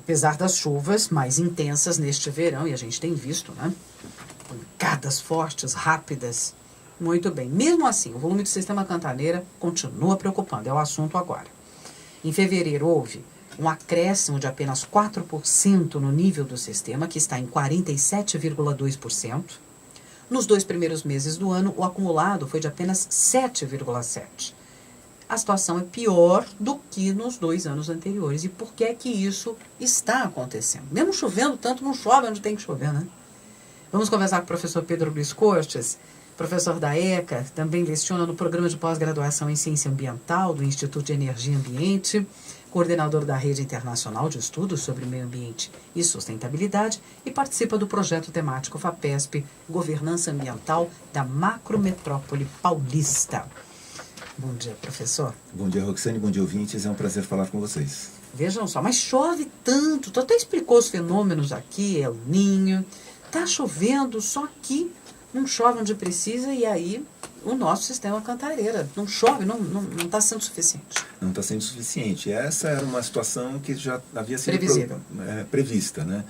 apesar das chuvas mais intensas neste verão, e a gente tem visto, né? Pancadas fortes, rápidas. Muito bem. Mesmo assim, o volume do sistema Cantareira continua preocupando. É o assunto agora. Em fevereiro houve um acréscimo de apenas 4% no nível do sistema, que está em 47,2%. Nos 2 primeiros meses do ano, o acumulado foi de apenas 7,7%. A situação é pior do que nos 2 anos anteriores. E por que é que isso está acontecendo? Mesmo chovendo tanto, não chove onde tem que chover, né? Vamos conversar com o professor Pedro Luiz Cortes, professor da ECA, também leciona no programa de pós-graduação em Ciência Ambiental do Instituto de Energia e Ambiente, coordenador da Rede Internacional de Estudos sobre Meio Ambiente e Sustentabilidade e participa do projeto temático FAPESP, Governança Ambiental da Macrometrópole Paulista. Bom dia, professor. Bom dia, Roxane, bom dia, ouvintes. É um prazer falar com vocês. Vejam só, mas chove tanto, tu até explicou os fenômenos aqui, El Niño, tá chovendo, só que não chove onde precisa e aí o nosso sistema Cantareira não chove, não está sendo suficiente. Não está sendo suficiente. Essa era uma situação que já havia sido prevista, né?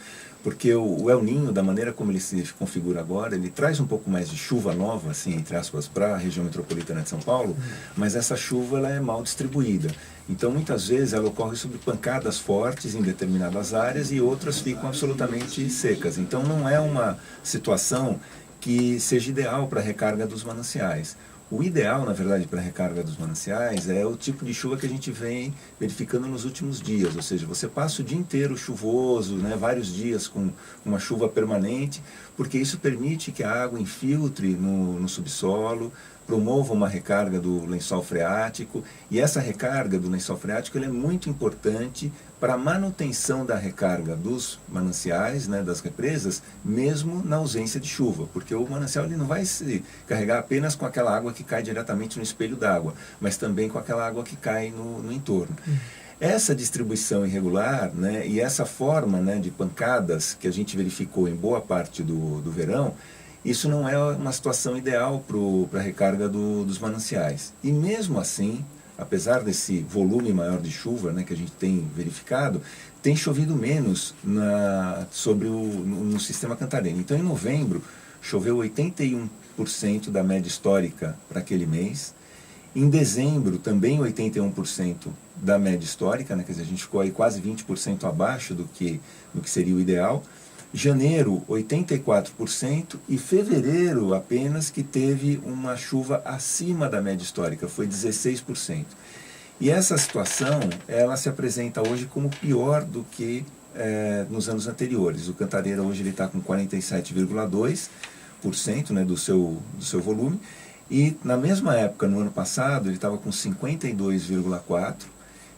Porque o El Niño, da maneira como ele se configura agora, ele traz um pouco mais de chuva nova, assim, entre aspas, para a região metropolitana de São Paulo, mas essa chuva ela é mal distribuída. Então, muitas vezes, ela ocorre sob pancadas fortes em determinadas áreas e outras ficam absolutamente secas. Então, não é uma situação que seja ideal para a recarga dos mananciais. O ideal, na verdade, para a recarga dos mananciais é o tipo de chuva que a gente vem verificando nos últimos dias, ou seja, você passa o dia inteiro chuvoso, né, vários dias com uma chuva permanente, porque isso permite que a água infiltre no subsolo, promova uma recarga do lençol freático, e essa recarga do lençol freático ela é muito importante para a manutenção da recarga dos mananciais, né, das represas, mesmo na ausência de chuva, porque o manancial ele não vai se carregar apenas com aquela água que cai diretamente no espelho d'água, mas também com aquela água que cai no entorno. Essa distribuição irregular, né, e essa forma, né, de pancadas que a gente verificou em boa parte do verão, isso não é uma situação ideal para a recarga dos mananciais. E mesmo assim, apesar desse volume maior de chuva, né, que a gente tem verificado, tem chovido menos no sistema Cantareira. Então, em novembro, choveu 81% da média histórica para aquele mês. Em dezembro, também 81% da média histórica, né, quer dizer, a gente ficou aí quase 20% abaixo do que seria o ideal. Janeiro, 84%, e fevereiro apenas que teve uma chuva acima da média histórica, foi 16%. E essa situação, ela se apresenta hoje como pior do que nos anos anteriores. O Cantareira hoje está com 47,2%, né, do seu volume, e na mesma época, no ano passado, ele estava com 52,4%,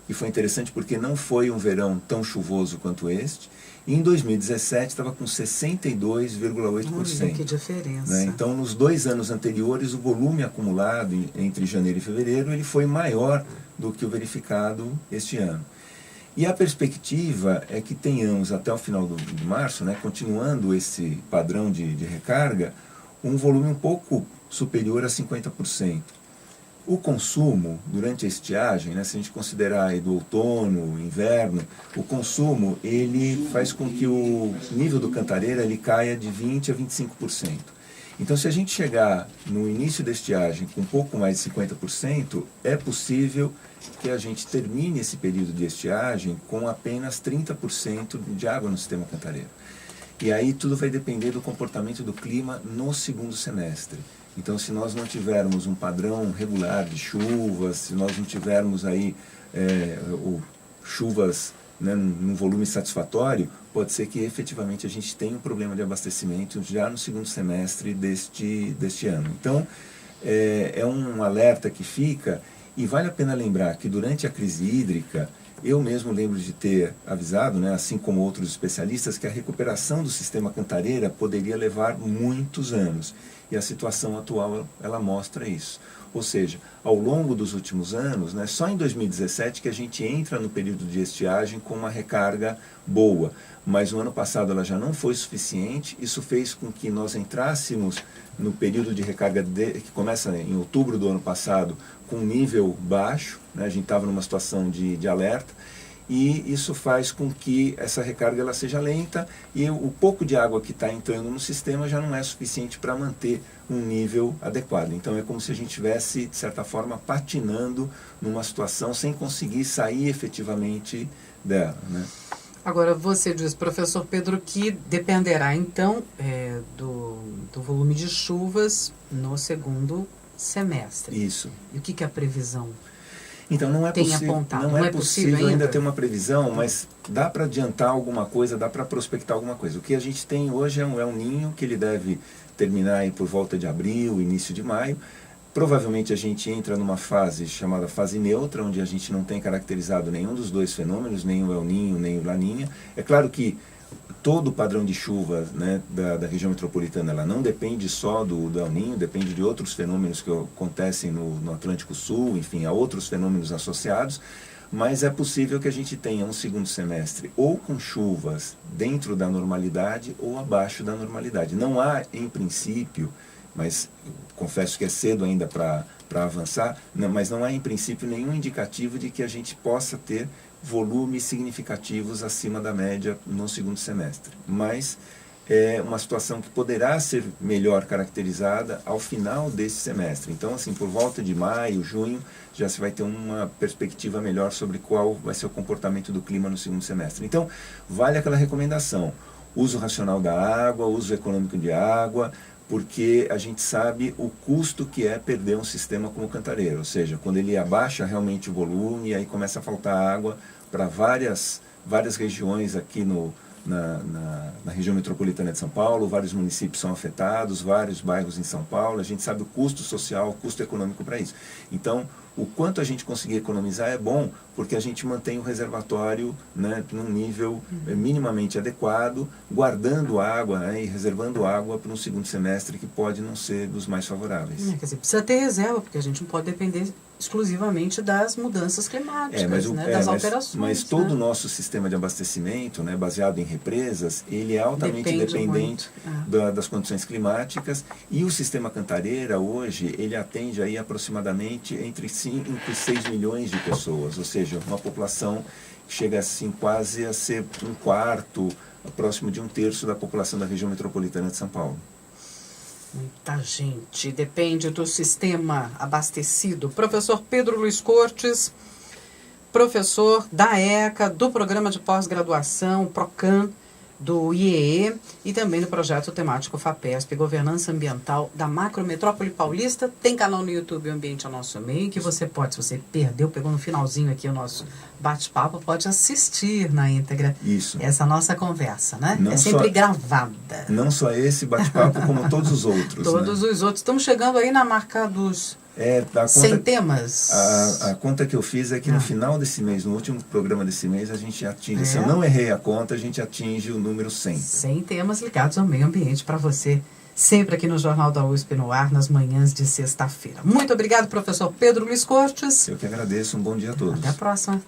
e foi interessante porque não foi um verão tão chuvoso quanto este. E em 2017 estava com 62,8%. Que diferença. Né? Então, nos 2 anos anteriores, o volume acumulado entre janeiro e fevereiro ele foi maior do que o verificado este ano. E a perspectiva é que tenhamos até o final de março, né, continuando esse padrão de recarga, um volume um pouco superior a 50%. O consumo, durante a estiagem, né, se a gente considerar aí do outono, inverno, o consumo ele faz com que o nível do Cantareira ele caia de 20% a 25%. Então, se a gente chegar no início da estiagem com um pouco mais de 50%, é possível que a gente termine esse período de estiagem com apenas 30% de água no sistema Cantareira. E aí tudo vai depender do comportamento do clima no segundo semestre. Então, se nós não tivermos um padrão regular de chuvas, se nós não tivermos aí chuvas, né, num volume satisfatório, pode ser que efetivamente a gente tenha um problema de abastecimento já no segundo semestre deste ano. Então, é um alerta que fica, e vale a pena lembrar que durante a crise hídrica, eu mesmo lembro de ter avisado, né, assim como outros especialistas, que a recuperação do sistema Cantareira poderia levar muitos anos. E a situação atual, ela mostra isso. Ou seja, ao longo dos últimos anos, né, só em 2017 que a gente entra no período de estiagem com uma recarga boa. Mas no ano passado ela já não foi suficiente. Isso fez com que nós entrássemos no período de recarga que começa em outubro do ano passado com um nível baixo, né, a gente estava numa situação de alerta. e isso faz com que essa recarga ela seja lenta e o pouco de água que está entrando no sistema já não é suficiente para manter um nível adequado. Então é como se a gente estivesse, de certa forma, patinando numa situação sem conseguir sair efetivamente dela, né? Agora, você diz, professor Pedro, que dependerá, então, do volume de chuvas no segundo semestre. Isso. E o que é a previsão? Então não é possível, não é possível ainda ter uma previsão, mas dá para adiantar alguma coisa, dá para prospectar alguma coisa. O que a gente tem hoje é um El Niño, que ele deve terminar aí por volta de abril, início de maio. Provavelmente a gente entra numa fase chamada fase neutra, onde a gente não tem caracterizado nenhum dos dois fenômenos, nem o El Niño, nem o Laninha. É claro que todo o padrão de chuva, né, da região metropolitana, ela não depende só do El Niño, depende de outros fenômenos que acontecem no Atlântico Sul, enfim, há outros fenômenos associados, mas é possível que a gente tenha um segundo semestre ou com chuvas dentro da normalidade ou abaixo da normalidade. Não há, em princípio, mas confesso que é cedo ainda para avançar, mas não há, em princípio, nenhum indicativo de que a gente possa ter volumes significativos acima da média no segundo semestre. Mas é uma situação que poderá ser melhor caracterizada ao final desse semestre. Então, assim, por volta de maio, junho, já se vai ter uma perspectiva melhor sobre qual vai ser o comportamento do clima no segundo semestre. Então, vale aquela recomendação: uso racional da água, uso econômico de água, porque a gente sabe o custo que é perder um sistema como Cantareira, ou seja, quando ele abaixa realmente o volume, aí começa a faltar água para várias regiões aqui na região metropolitana de São Paulo, vários municípios são afetados, vários bairros em São Paulo, a gente sabe o custo social, o custo econômico para isso. Então, o quanto a gente conseguir economizar é bom, porque a gente mantém o reservatório, né, num nível minimamente adequado, guardando água, né, e reservando água para um segundo semestre que pode não ser dos mais favoráveis. Quer dizer, precisa ter reserva, porque a gente não pode depender exclusivamente das mudanças climáticas, das alterações. Mas todo o nosso sistema de abastecimento, né, baseado em represas, ele é altamente dependente das condições climáticas, e o sistema Cantareira hoje, ele atende aí aproximadamente entre 5 e 6 milhões de pessoas, ou seja, uma população que chega assim quase a ser um quarto, próximo de um terço da população da região metropolitana de São Paulo. Muita gente depende do sistema abastecido. Professor Pedro Luiz Cortes, professor da ECA, do Programa de Pós-Graduação, PROCAN, do IEE e também do projeto temático FAPESP, Governança Ambiental da Macrometrópole Paulista. Tem canal no YouTube, O Ambiente ao Nosso Meio, que você pode, se você pegou no finalzinho aqui o nosso bate-papo, pode assistir na íntegra essa nossa conversa, né? Não é sempre gravada. Não só esse bate-papo, como todos os outros. Todos os outros. Estamos chegando aí na marca dos 100 temas. A conta que eu fiz é que no final desse mês, no último programa desse mês, a gente atinge, se eu não errei a conta, a gente atinge o número 100. 100 temas ligados ao meio ambiente para você, sempre aqui no Jornal da USP no ar, nas manhãs de sexta-feira. Muito obrigado, professor Pedro Luiz Cortes. Eu que agradeço, um bom dia a todos. Até a próxima.